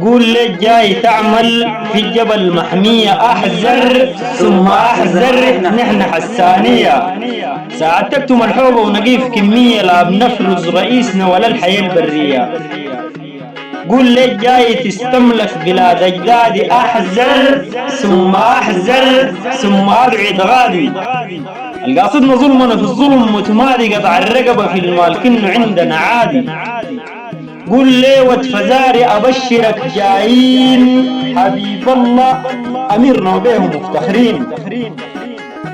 قول لي جاي تعمل في الجبل محمية أحذر ثم أحذر، نحن حسانية ساعدتك ملحوبة ونقيف كمية، لا بنفرز رئيسنا ولا الحياة البرية. قول لي جاي تستملك بلاد أجدادي، أحذر ثم أحذر ثم أبعد غادي. القاصدنا ظلمنا في الظلم متمادي، قطع الرقبة في المال كنه عندنا عادي. قول لي وتفزاري أبشرك جايين حبيب الله أميرنا وبيهم مفتخرين،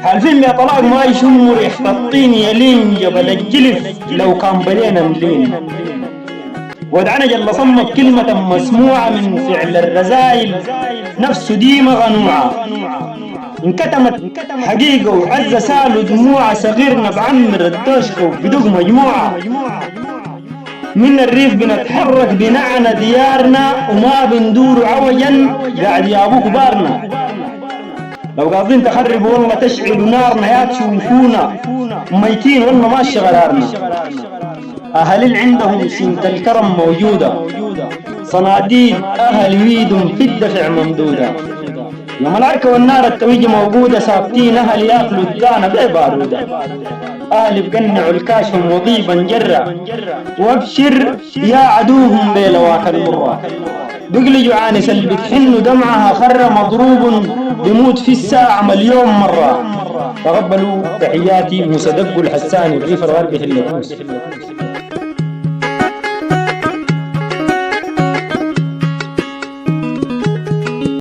حالفين يا طلاق ما يشم ريحة الطين يلين جبل الجلف لو كان بدينا ملين. ودعنا جل صمت كلمة مسموعة من فعل الرزايل نفسه ديمة غنوعة، انكتمت حقيقة وعز سالوا دموع صغيرنا بعمر الدوشكة وبدوق مجموعة. من الريف بنتحرك بنعنا ديارنا وما بندور عوجا قاعد يابو كبارنا. لو قاصدين تخربوا والله تشعلوا نارنا يا تشوفونا ميتين والله ماشي غرارنا. أهل عندهم سنة الكرم موجودة، صناديد أهل ويدهم في الدفع ممدودة. يوم العركة والنار التويج موجودة، ساكتين أهل ياكلوا الدانة ببارودة. أهل بقنعوا الكاشهم وضيبا جرة، وابشر يا عدوهم بلواك المرة. بقلجوا عانس اللي بتحن دمعها خر مضروب بموت في الساعة مليون مرة. تقبلوا تحياتي موسى دق الحساني الريف الغربي في اللتوس.